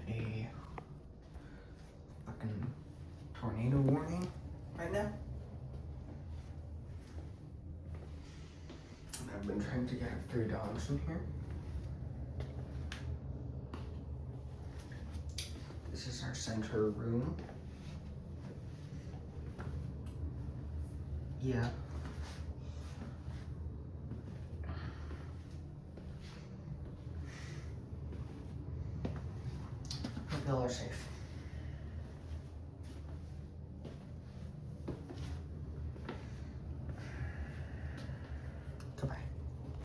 a fucking tornado warning right now. And I've been trying to get 3 dogs in here. This is our center room. Yeah. Hope y'all are safe.